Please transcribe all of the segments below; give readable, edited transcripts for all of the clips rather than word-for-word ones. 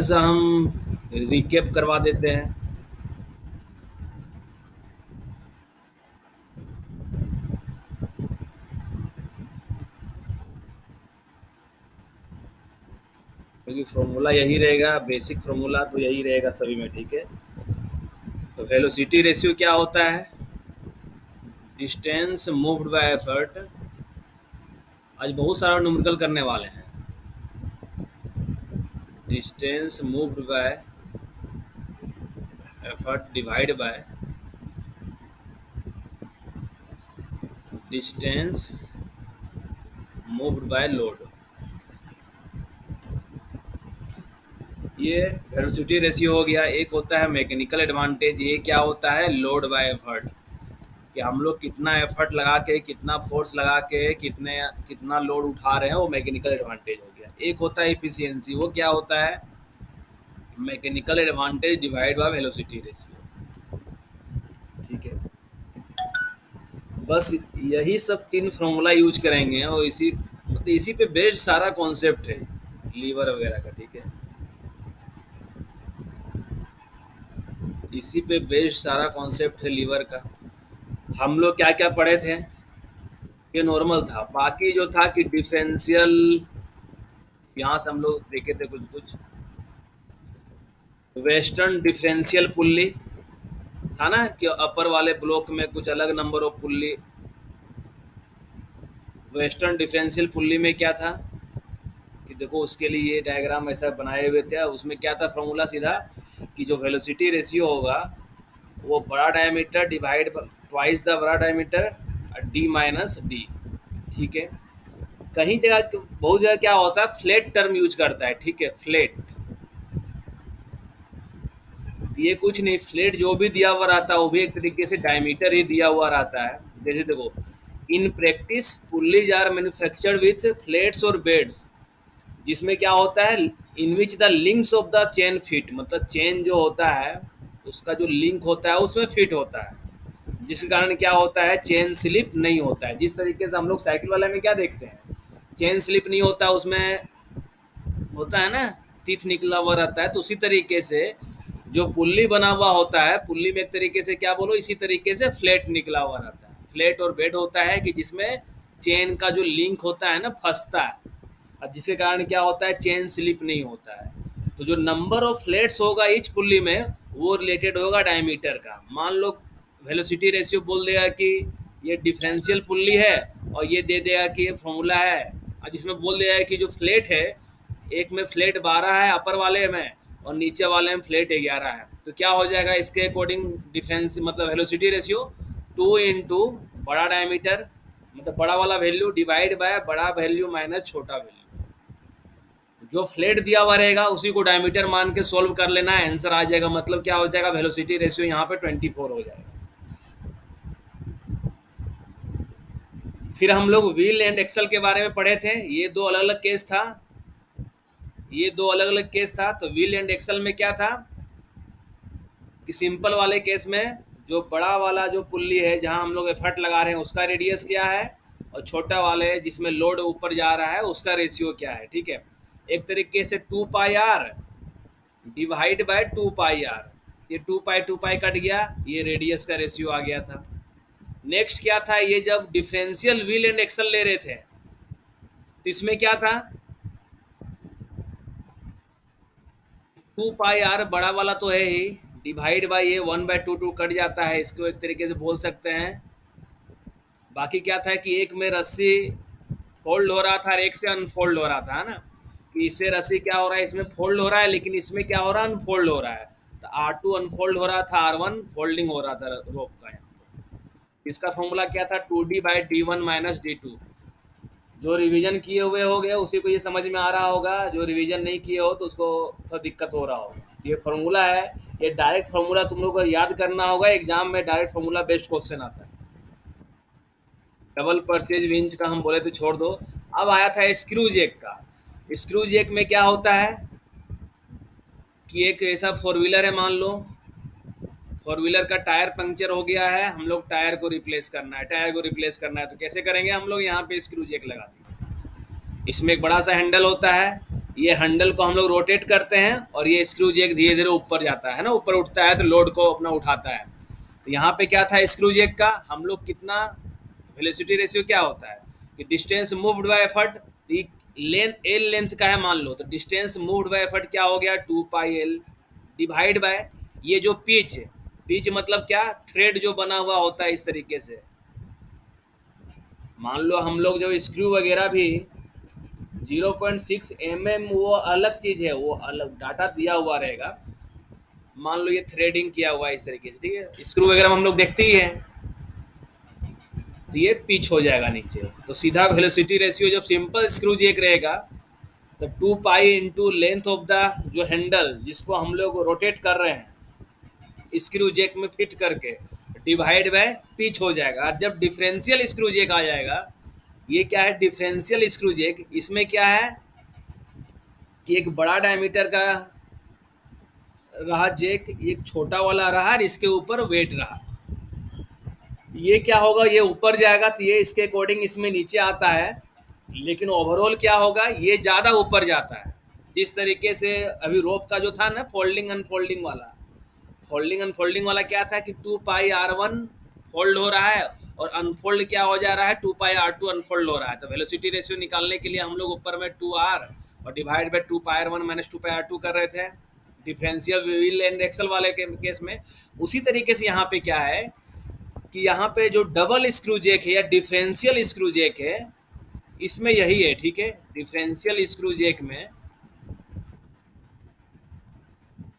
थोड़ा सा हम रिकेप करवा देते हैं। क्योंकि फॉर्मूला यही रहेगा, बेसिक फॉर्मूला तो यही रहेगा सभी में, ठीक है। तो वेलोसिटी रेशियो क्या होता है? Distance moved by effort. आज बहुत सारा न्यूमेरिकल करने वाले हैं। Distance moved by effort divide by distance moved by load. ये वेलोसिटी रेशियो हो गया। एक होता है मैकेनिकल एडवांटेज, ये क्या होता है? लोड बाय एफर्ट, कि हम लोग कितना एफर्ट लगा के, कितना फोर्स लगा के, कितना लोड उठा रहे हैं, वो मैकेनिकल एडवांटेज हो गया। एक होता है इफिशियंसी, वो क्या होता है? Mechanical advantage divide by velocity ratio, ठीक है। बस यही सब तीन फार्मूला यूज करेंगे और इसी पे बेस्ड सारा कॉन्सेप्ट है लीवर वगैरह का, ठीक है। इसी पे बेस्ड सारा कॉन्सेप्ट है लीवर का। हम लोग क्या क्या पढ़े थे? ये नॉर्मल था। बाकी जो था कि डिफरेंशियल, यहाँ से हम लोग देखे थे कुछ कुछ। वेस्टर्न डिफरेंशियल पुल्ली था ना, कि अपर वाले ब्लॉक में कुछ अलग number of pulley. Western differential pulley में क्या था कि देखो, उसके लिए ये डायग्राम ऐसा बनाए हुए थे। उसमें क्या था फॉर्मूला? सीधा कि जो वेलोसिटी रेशियो होगा वो बड़ा डायमीटर डिवाइड ट्वाइस द बड़ा डायमीटर डी माइनस डी, ठीक है। कहीं जगह, बहुत जगह क्या होता है, फ्लैट टर्म यूज करता है, ठीक है। फ्लैट, ये कुछ नहीं, फ्लैट जो भी दिया हुआ रहता है वो भी एक तरीके से डायमीटर ही दिया हुआ रहता है। जैसे देखो, in practice pulleys are manufactured with flats और बेड्स, जिसमें क्या होता है, in which the links of the chain fit, मतलब चेन जो होता है उसका जो लिंक होता है उसमें फिट होता है, जिसके कारण क्या होता है, चेन स्लिप नहीं होता है। जिस तरीके से हम लोग साइकिल वाले में क्या देखते हैं, चेन स्लिप नहीं होता, उसमें होता है ना, तीथ निकला हुआ रहता है। तो उसी तरीके से जो पुल्ली बना हुआ होता है, पुल्ली में एक तरीके से क्या बोलो, इसी तरीके से फ्लैट निकला हुआ रहता है। फ्लैट और बेड होता है कि जिसमें चेन का जो लिंक होता है ना, फंसता है, और जिसके कारण क्या होता है, चेन स्लिप नहीं होता है। तो जो नंबर ऑफ फ्लैट्स होगा इच पुल्ली में, वो रिलेटेड होगा डायमीटर का। मान लो वेलोसिटी रेशियो बोल देगा कि ये डिफरेंशियल पुल्ली है, और ये दे देगा कि ये फॉर्मूला है, और जिसमें बोल देगा कि जो फ्लैट है, एक में फ्लैट 12 है अपर वाले में, और नीचे वाले में फ्लैट 11 है। तो क्या हो जाएगा इसके अकॉर्डिंग डिफरेंस, मतलब वेलोसिटी रेशियो 2 इंटू बड़ा डायमीटर, मतलब बड़ा वाला वैल्यू डिवाइड बाय बड़ा वैल्यू माइनस छोटा वैल्यू। जो फ्लैट दिया हुआ रहेगा उसी को डायमीटर मान के सोल्व कर लेना है, आंसर आ जाएगा। मतलब क्या हो जाएगा, वेलोसिटी रेशियो यहाँ पे 24 हो जाएगा। फिर हम लोग व्हील एंड एक्सल के बारे में पढ़े थे। ये दो अलग अलग केस था, ये दो अलग अलग केस था। तो व्हील एंड एक्सल में क्या था कि सिंपल वाले केस में जो बड़ा वाला जो पुल्ली है, जहां हम लोग एफर्ट लगा रहे हैं, उसका रेडियस क्या है, और छोटा वाले जिसमें लोड ऊपर जा रहा है उसका रेशियो क्या है, ठीक है। एक तरीके से 2πr डिवाइड बाय 2πr, ये 2π कट गया, ये रेडियस का रेशियो आ गया था। नेक्स्ट क्या था, ये जब डिफरेंशियल व्हील एंड एक्सल ले रहे थे तो इसमें क्या था, 2πr बड़ा वाला तो है ही, डिवाइड बाय ये 1/2 कट जाता है, इसको एक तरीके से बोल सकते हैं। बाकी क्या था कि एक में रस्सी फोल्ड हो रहा था और एक से अनफोल्ड हो रहा था, है ना। कि इससे रस्सी क्या हो रहा है, इसमें फोल्ड हो रहा है, लेकिन इसमें क्या हो रहा है, अनफोल्ड हो रहा है। तो R2 अनफोल्ड हो रहा था, R1 फोल्डिंग हो रहा था रोप का। इसका फॉर्मूला क्या था, 2D/D1 माइनस D2। जो रिवीजन किए हुए हो गए उसी को ये समझ में आ रहा होगा, जो रिवीजन नहीं किए हो तो उसको थोड़ा दिक्कत हो रहा होगा। ये फार्मूला है, ये डायरेक्ट फार्मूला तुम लोग को याद करना होगा, एग्जाम में डायरेक्ट फार्मूला बेस्ड क्वेश्चन आता है। डबल परचेज विंच का हम बोले तो छोड़ दो। अब आया था स्क्रू जैक का। स्क्रू जैक में क्या होता है कि एक ऐसा फोर व्हीलर है, मान लो फोर व्हीलर का टायर पंक्चर हो गया है, हम लोग टायर को रिप्लेस करना है, टायर को रिप्लेस करना है। तो कैसे करेंगे हम लोग, यहाँ पे स्क्रू जैक लगा देंगे। इसमें एक बड़ा सा हैंडल होता है, ये हैंडल को हम लोग रोटेट करते हैं और ये स्क्रू जैक धीरे धीरे ऊपर जाता है ना, ऊपर उठता है तो लोड को अपना उठाता है। तो यहाँ पे क्या था स्क्रू जैक का, हम लोग कितना वेलोसिटी रेशियो क्या होता है कि distance moved by effort, length L length का है मान लो, तो डिस्टेंस मूव्ड बाय एफर्ट क्या हो गया 2 पाई एल डिवाइड बाय ये जो पिच, पिच मतलब क्या, थ्रेड जो बना हुआ होता है इस तरीके से। मान लो हम लोग जब स्क्रू वगैरह भी 0.6 mm, वो अलग चीज है, वो अलग डाटा दिया हुआ रहेगा। मान लो ये थ्रेडिंग किया हुआ है इस तरीके से, ठीक है, स्क्रू वगैरह में हम लोग देखते ही हैं। तो ये पिच हो जाएगा नीचे, तो सीधा वेलोसिटी रेशियो जब सिंपल स्क्रू जैक रहेगा तो 2 pi into length of the जो हैंडल जिसको हम लोग रोटेट कर रहे हैं स्क्रू जैक में फिट करके डिवाइड बाय पिच हो जाएगा। और जब डिफरेंशियल स्क्रू जैक आ जाएगा, ये क्या है डिफरेंशियल स्क्रू जैक, इसमें क्या है कि एक बड़ा डायमीटर का रहा जैक, एक छोटा वाला रहा और इसके ऊपर वेट रहा। ये क्या होगा, ये ऊपर जाएगा तो ये इसके अकॉर्डिंग इसमें नीचे आता है, लेकिन ओवरऑल क्या होगा ये ज़्यादा ऊपर जाता है। जिस तरीके से अभी रोप का जो था ना फोल्डिंग अनफोल्डिंग वाला, फोल्डिंग अनफोल्डिंग वाला क्या था कि 2 पाई R1 फोल्ड हो रहा है और अनफोल्ड क्या हो जा रहा है 2 पाई R2 अनफोल्ड हो रहा है। तो वेलोसिटी रेशियो निकालने के लिए हम लोग ऊपर में 2R और divide by 2 pi R1 minus 2 pi R2 कर रहे थे डिफरेंशियल व्हील एंड एक्सल वाले के केस में। उसी तरीके से यहाँ पे क्या है कि यहाँ पे जो डबल स्क्रू जैक है या डिफरेंशियल स्क्रू जैक है, इसमें यही है, ठीक है, डिफरेंशियल स्क्रू जैक में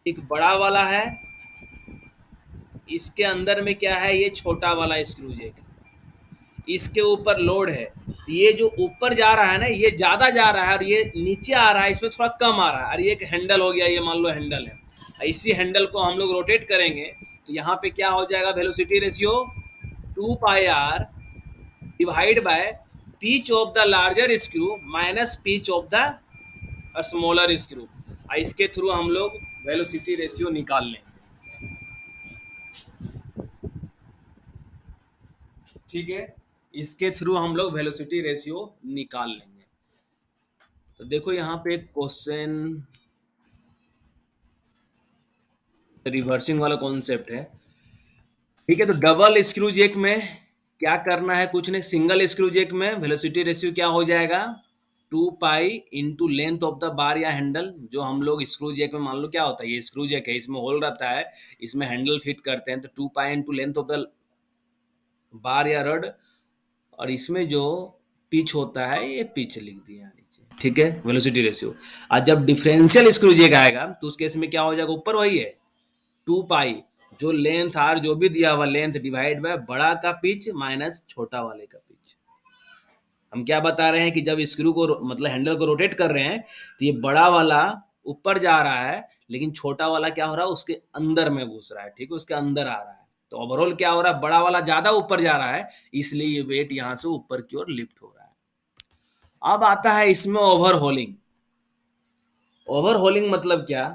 एक बड़ा वाला है, इसके अंदर में क्या है ये छोटा वाला स्क्रू जैक, इसके ऊपर लोड है, ये जो ऊपर जा रहा है ना ये ज़्यादा जा रहा है और ये नीचे आ रहा है इसमें थोड़ा कम आ रहा है। और ये एक हैंडल हो गया, ये मान लो हैंडल है, इसी हैंडल को हम लोग रोटेट करेंगे तो यहाँ पे क्या हो जाएगा velocity ratio 2 pi R divide by pitch of the larger screw minus pitch of the smaller screw. इसके थ्रू हम लोग वेलोसिटी रेशियो निकाल लें, ठीक है, इसके थ्रू हम लोग वेलोसिटी रेशियो निकाल लेंगे। तो देखो यहाँ पे एक क्वेश्चन रिवर्सिंग वाला कॉन्सेप्ट है, ठीक है। तो डबल स्क्रू जैक में क्या करना है, कुछ नहीं, सिंगल स्क्रू जैक में वेलोसिटी रेशियो क्या हो जाएगा 2 pi into length of the bar या हैंडल। जो हम लोग स्क्रू जैक में मान लो क्या होता है, ये स्क्रू जैक है, इसमें होल रहता है, इसमें हैंडल फिट करते हैं, तो 2 pi into length of the bar या रड, और इसमें जो पिच होता है ये पिच लिख दिया नीचे, ठीक है, वेलोसिटी रेशियो। और जब डिफरेंशियल स्क्रू जैक आएगा तो उस केस में क्या हो जाएगा, ऊपर वही है 2 पाई जो लेंथ आर जो भी दिया हुआ लेंथ डिवाइड बाय बड़ा का पिच माइनस छोटा वाले का पिच। हम क्या बता रहे हैं कि जब स्क्रू को मतलब हैंडल को रोटेट कर रहे हैं तो ये बड़ा वाला ऊपर जा रहा है, लेकिन छोटा वाला क्या हो रहा है उसके अंदर में घुस रहा है, ठीक है, उसके अंदर आ रहा है। तो ओवरऑल क्या हो रहा है, बड़ा वाला ज्यादा ऊपर जा रहा है, इसलिए ये वेट यहाँ से ऊपर की ओर लिफ्ट हो रहा है। अब आता है इसमें ओवरहोलिंग। ओवरहोलिंग मतलब क्या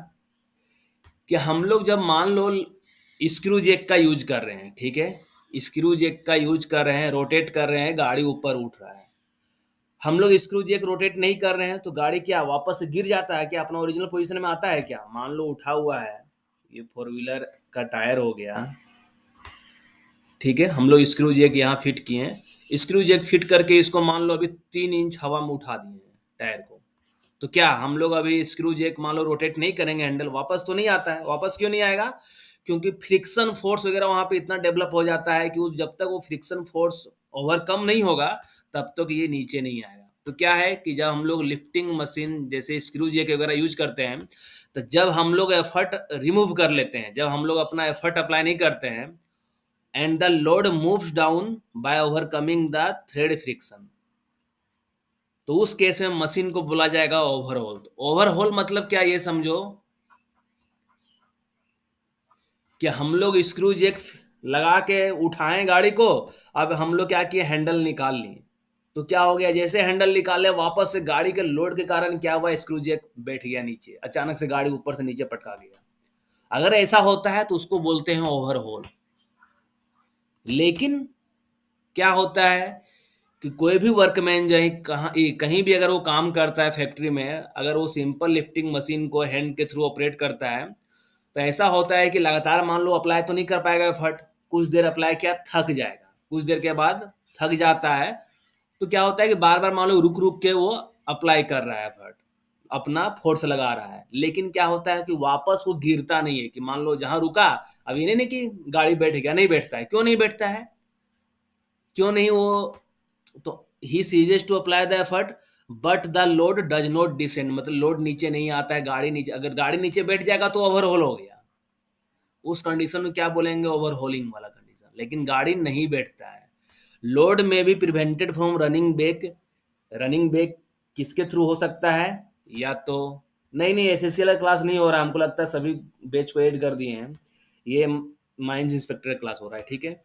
कि हम लोग जब मान लो स्क्रू जैक का यूज कर रहे हैं, ठीक है, स्क्रू जैक का यूज कर रहे हैं, रोटेट कर रहे हैं, गाड़ी ऊपर उठ रहा है, हम लोग स्क्रू जैक रोटेट नहीं कर रहे हैं तो गाड़ी क्या वापस से गिर जाता है क्या, अपना ओरिजिनल पोजीशन में आता है क्या। मान लो उठा हुआ है, ये फोर व्हीलर का टायर हो गया, ठीक है, हम लोग स्क्रू जैक यहाँ फिट किए हैं, स्क्रू जैक फिट करके इसको मान लो अभी 3 इंच हवा में उठा दिए हैं टायर को, तो क्या हम लोग अभी स्क्रू जैक मान लो रोटेट नहीं करेंगे, हैंडल वापस तो नहीं आता है। वापस क्यों नहीं आएगा, क्योंकि फ्रिक्शन फोर्स वगैरह वहां पे इतना डेवलप हो जाता है कि जब तक वो फ्रिक्शन फोर्स ओवरकम नहीं होगा तब तक ये नीचे नहीं आएगा। तो क्या है कि जब हम लोग लिफ्टिंग मशीन जैसे स्क्रू जैक वगैरह यूज करते हैं, तो जब हम लोग एफर्ट रिमूव कर लेते हैं, जब हम लोग अपना एफर्ट अप्लाई नहीं करते हैं and the load moves down by overcoming the thread friction, तो उस केस में मशीन को बोला जाएगा ओवरहोल। ओवरहोल मतलब क्या ये समझो कि हम लोग स्क्रू जैक लगा के उठाएं गाड़ी को, अब हम लोग क्या किए हैंडल निकाल लिए, तो क्या हो गया जैसे हैंडल निकाले वापस से गाड़ी के लोड के कारण क्या हुआ स्क्रू जैक बैठ गया नीचे, अचानक से गाड़ी ऊपर से नीचे पटका गया। अगर ऐसा होता है तो उसको बोलते हैं ओवरहोल। लेकिन क्या होता है कि कोई भी वर्कमैन जो है कहीं भी अगर वो काम करता है फैक्ट्री में, अगर वो सिंपल लिफ्टिंग मशीन को हैंड के थ्रू ऑपरेट करता है, तो ऐसा होता है कि लगातार मान लो अप्लाई तो नहीं कर पाएगा एफर्ट, कुछ देर अप्लाई किया थक जाएगा, कुछ देर के बाद थक जाता है, तो क्या होता है कि बार बार मान लो रुक रुक के वो अप्लाई कर रहा है एफर्ट, अपना फोर्स लगा रहा है, लेकिन क्या होता है कि वापस वो गिरता नहीं है, कि मान लो जहां रुका, अब ये नहीं कि गाड़ी बैठ गया, नहीं बैठता है, क्यों नहीं बैठता है, क्यों नहीं वो, तो he ceases to apply the effort, but the load does not descend, मतलब लोड नीचे नहीं आता है, गाड़ी नीचे, अगर गाड़ी नीचे बैठ जाएगा तो ओवरहोल हो गया, उस कंडीशन में क्या बोलेंगे, ओवरहोलिंग वाला कंडीशन, लेकिन गाड़ी नहीं बैठता है। लोड में भी prevented from running back, running back किसके थ्रू हो सकता है, या तो, नहीं नहीं एसएससी वाला क्लास नहीं हो रहा, हमको लगता है सभी बैच को ऐड कर दिए हैं, ये माइंस इंस्पेक्टर का क्लास हो रहा है, ठीक है,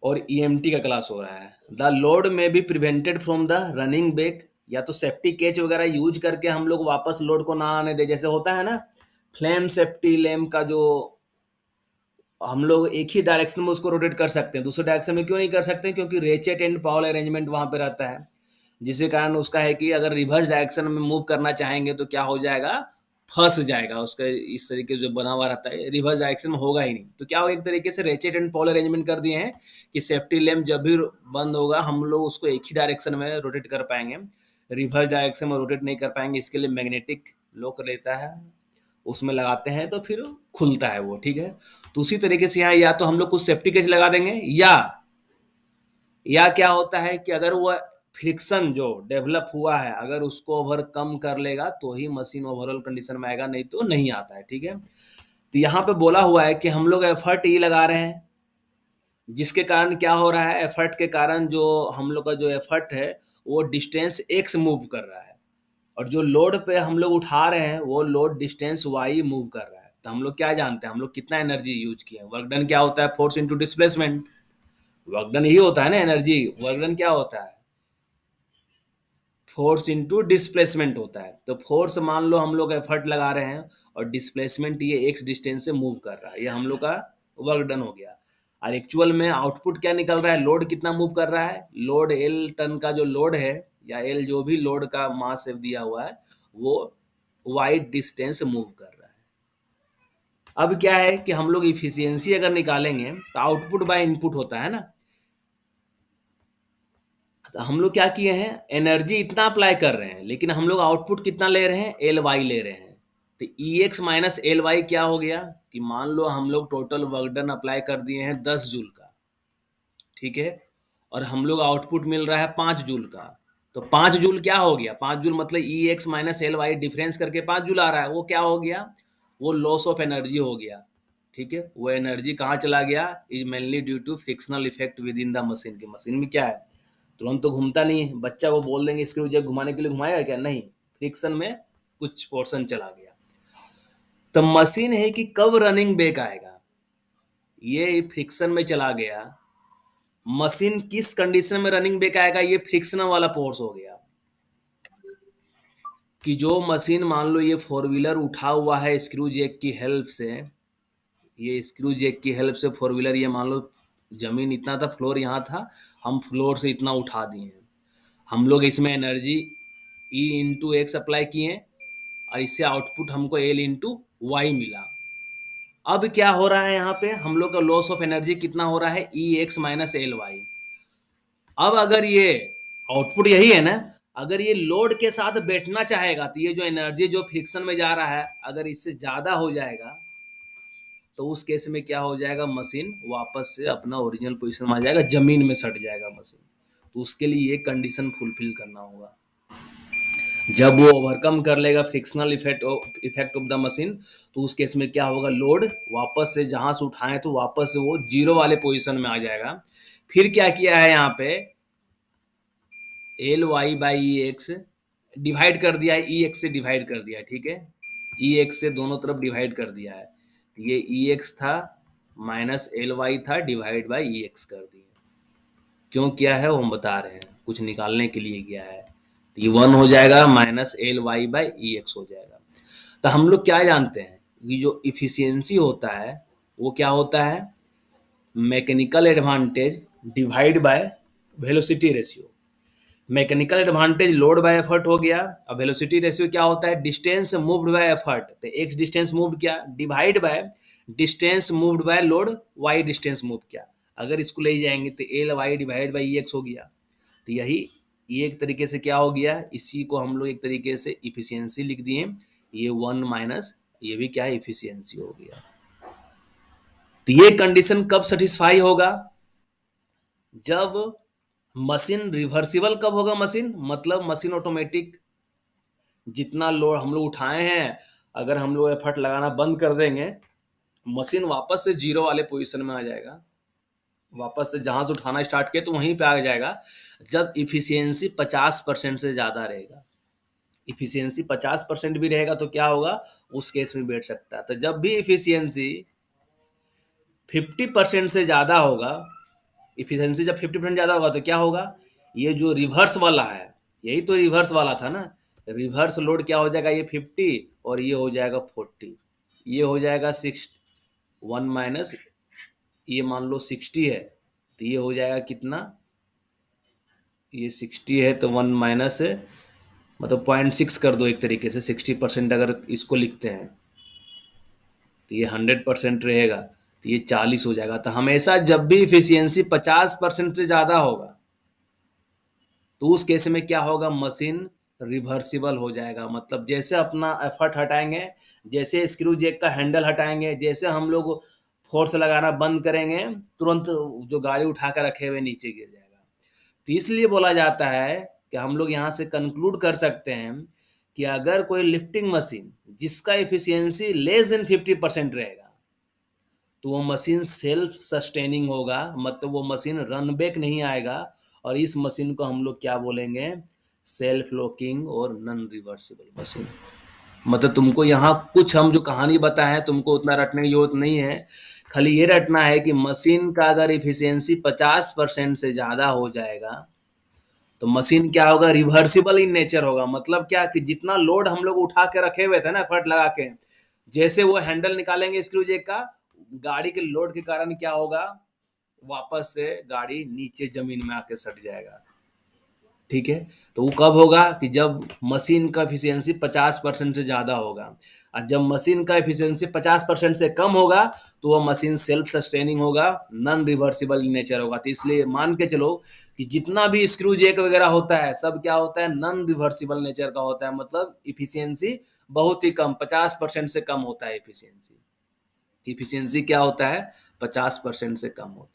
और ईएमटी का क्लास हो रहा है। द लोड में be prevented from the running back, या तो सेफ्टी केच वगैरह यूज करके हम लोग वापस लोड को ना आने दे, जैसे होता है ना फ्लेम सेफ्टी लैम्प का, जो हम लोग एक ही डायरेक्शन में उसको रोटेट कर सकते हैं, दूसरे डायरेक्शन में क्यों नहीं कर सकते, क्योंकि रेचेट एंड पावल अरेंजमेंट वहां पे रहता है, जिसके कारण उसका है कि अगर रिवर्स डायरेक्शन में मूव करना चाहेंगे तो क्या हो जाएगा, फंस जाएगा, उसका इस तरीके से जो बना हुआ रहता है रिवर्स डायरेक्शन में होगा ही नहीं, तो क्या हो, एक तरीके से रेचेट एंड पावल अरेंजमेंट कर दिए हैं कि सेफ्टी लैम्प जब भी बंद होगा हम लोग उसको एक ही डायरेक्शन में रोटेट कर पाएंगे, रिवर्स डायरेक्शन में रोटेट नहीं कर पाएंगे, इसके लिए मैग्नेटिक लॉक रहता है, उसमें लगाते हैं तो फिर खुलता है वो, ठीक है। तो उसी तरीके से यहाँ या तो हम लोग कुछ सेफ्टी केज लगा देंगे, या क्या होता है कि अगर वो फ्रिक्शन जो डेवलप हुआ है अगर उसको ओवरकम कर लेगा तो ही मशीन ओवरऑल कंडीशन में आएगा, नहीं तो नहीं आता है, ठीक है। तो यहाँ पे बोला हुआ है कि हम लोग एफर्ट ई लगा रहे हैं, जिसके कारण क्या हो रहा है, एफर्ट के कारण जो हम लोग का जो एफर्ट है वो डिस्टेंस एक्स मूव कर रहा है, और जो लोड पे हम लोग उठा रहे हैं वो लोड डिस्टेंस वाई मूव कर रहा है, तो हम लोग क्या जानते हैं, हम लोग कितना एनर्जी यूज किए हैं, वर्क डन क्या होता है, force into displacement, work done ही होता है ना, एनर्जी वर्क डन क्या होता है, फोर्स इनटू डिस्प्लेसमेंट होता है, तो फोर्स मान लो हम लोग एफर्ट लगा रहे हैं और डिस्प्लेसमेंट ये एक्स डिस्टेंस से मूव कर रहा है, ये हम लोग का वर्क डन हो गया, और एक्चुअल में आउटपुट क्या निकल रहा है, लोड कितना मूव कर रहा है, लोड एल टन का जो लोड है, या एल जो भी लोड का मास दिया हुआ है वो वाइड डिस्टेंस मूव कर रहा है। अब क्या है कि हम लोग इफिशियंसी अगर निकालेंगे तो आउटपुट बाय इनपुट होता है ना, तो हम लोग क्या किए हैं, एनर्जी इतना अप्लाई कर रहे हैं लेकिन हम लोग आउटपुट कितना ले रहे हैं, एल वाई ले रहे हैं, तो ई एक्स माइनस एल वाई क्या हो गया, कि मान लो हम लोग टोटल वर्क डन अप्लाई कर दिए हैं 10 जूल का, ठीक है, और हम लोग आउटपुट मिल रहा है 5 जूल का, तो 5 जूल क्या हो गया, 5 जूल मतलब E X minus L Y difference करके 5 जूल आ रहा है, वो क्या हो गया, वो लॉस ऑफ एनर्जी हो गया, ठीक है, वो एनर्जी कहाँ चला गया, is mainly due to frictional effect within the machine, की मशीन में क्या है, तुरंत तो घूमता नहीं है, बच्चा को बोल देंगे स्क्रू जब घुमाने के लिए घुमाएगा क्या, नहीं, फ्रिक्शन में कुछ पोर्शन चला गया, तो मशीन है कि कब रनिंग बैक आएगा, ये फ्रिक्शन में चला गया, मशीन किस कंडीशन में रनिंग बैक आएगा, ये फ्रिक्शन वाला फोर्स हो गया, कि जो मशीन मान लो ये फोर व्हीलर उठा हुआ है स्क्रू जैक की हेल्प से, ये स्क्रू जैक की हेल्प से फोर व्हीलर, ये मान लो जमीन इतना था, फ्लोर यहाँ था, हम फ्लोर से इतना उठा दिए हैं, हम लोग इसमें energy E into x apply किए, और इससे आउटपुट हमको एल इंटू वाई मिला। अब क्या हो रहा है, यहाँ पे हम लोग का लॉस ऑफ एनर्जी कितना हो रहा है, ई एक्स माइनस एल वाई। अब अगर ये आउटपुट यही है ना, अगर ये लोड के साथ बैठना चाहेगा तो ये जो एनर्जी जो फ्रिक्शन में जा रहा है अगर इससे ज़्यादा हो जाएगा, तो उस केस में क्या हो जाएगा, मशीन वापस से अपना ओरिजिनल पोजीशन में आ जाएगा, जमीन में सट जाएगा मशीन, तो उसके लिए ये कंडीशन फुलफिल करना होगा, जब वो ओवरकम कर लेगा frictional effect of the machine, तो उस केस में क्या होगा, लोड वापस से जहां से उठाएं तो वापस से वो जीरो वाले पोजीशन में आ जाएगा। फिर क्या किया है यहाँ पे, L Y by E X divide कर दिया है, ई एक्स से डिवाइड कर दिया है, ठीक है, ई एक्स से दोनों तरफ डिवाइड कर दिया है, तो ये ई एक्स था माइनस एल वाई था, डिवाइड बाई ई एक्स कर दिया, क्यों किया है वो हम बता रहे हैं, कुछ निकालने के लिए किया है, तो ये 1 हो जाएगा minus L Y by E X हो जाएगा। तो हम लोग क्या जानते हैं कि जो इफिशियंसी होता है वो क्या होता है, mechanical advantage divide by velocity ratio. Mechanical advantage load by effort हो गया। अब वेलोसिटी रेशियो क्या होता है? डिस्टेंस मूव्ड बाय एफर्ट, तो एक्स डिस्टेंस मूव्ड किया divide by distance moved by load Y distance move किया। अगर इसको ले जाएंगे तो L Y divide by E X हो गया। तो यही ये एक तरीके से क्या हो गया, इसी को हम लोग एक तरीके से इफिशियंसी लिख दिए। ये वन माइनस ये भी क्या है, इफिशियंसी हो गया। तो ये कंडीशन कब सेटिस्फाई होगा? जब मशीन रिवर्सिबल कब होगा? मशीन मतलब मशीन ऑटोमेटिक, जितना लोड हम लोग उठाए हैं अगर हम लोग एफर्ट लगाना बंद कर देंगे, मशीन वापस से जीरो वाले पोजीशन में आ जाएगा, वापस से जहां से उठाना स्टार्ट किया तो वहीं पे आ जाएगा। जब इफिशियंसी 50% से ज़्यादा रहेगा, इफिशियंसी 50% भी रहेगा तो क्या होगा, उस केस में बैठ सकता है। तो जब भी इफिशियंसी 50% से ज़्यादा होगा, इफिशियंसी जब 50% ज़्यादा होगा तो क्या होगा, ये जो रिवर्स वाला है, यही तो रिवर्स वाला था ना, रिवर्स लोड क्या हो जाएगा, ये 50 और ये हो जाएगा 40, ये हो जाएगा 6 वन माइनस ये मान लो 60 है, तो ये हो जाएगा कितना, ये 60 है तो वन माइनस है, मतलब 0.6 कर दो एक तरीके से, 60% अगर इसको लिखते हैं तो ये 100% रहेगा, तो ये 40 हो जाएगा। तो हमेशा जब भी इफिशियंसी 50% से ज़्यादा होगा तो उस केस में क्या होगा, मशीन रिवर्सिबल हो जाएगा। मतलब जैसे अपना एफर्ट हटाएंगे, जैसे स्क्रू जेक का हैंडल हटाएंगे, जैसे हम लोग फोर्स लगाना बंद करेंगे, तुरंत जो गाड़ी उठा कर रखे हुए नीचे गिर जाएगा। तो इसलिए बोला जाता है कि हम लोग यहाँ से कंक्लूड कर सकते हैं कि अगर कोई लिफ्टिंग मशीन जिसका एफिशिएंसी लेस देन 50% रहेगा तो वो मशीन सेल्फ सस्टेनिंग होगा, मतलब वो मशीन रन बैक नहीं आएगा। और इस मशीन को हम लोग क्या बोलेंगे, सेल्फ लॉकिंग और नॉन रिवर्सिबल मशीन। मतलब तुमको यहाँ कुछ हम जो कहानी बताए हैं तुमको उतना रटने की जरूरत नहीं है, खाली ये रटना है कि मशीन का अगर इफिशियंसी 50% से ज़्यादा हो जाएगा तो मशीन क्या होगा, रिवर्सिबल इन नेचर होगा। मतलब क्या कि जितना लोड हम लोग उठा के रखे हुए थे ना एफर्ट लगा के, जैसे वो हैंडल निकालेंगे स्क्रू जेक का, गाड़ी के लोड के कारण क्या होगा, वापस से गाड़ी नीचे जमीन में आके सट जाएगा। ठीक है, तो वो कब होगा कि जब मशीन का एफिशिएंसी 50% से ज़्यादा होगा। और जब मशीन का एफिशिएंसी 50% से कम होगा तो वो मशीन सेल्फ सस्टेनिंग होगा, नॉन रिवर्सिबल नेचर होगा। तो इसलिए मान के चलो कि जितना भी स्क्रू जेक वगैरह होता है सब क्या होता है, नॉन रिवर्सिबल नेचर का होता है। मतलब इफिशियंसी बहुत ही कम, 50% से कम होता है इफिशियंसी। इफिशियंसी क्या होता है, 50% से कम होता है।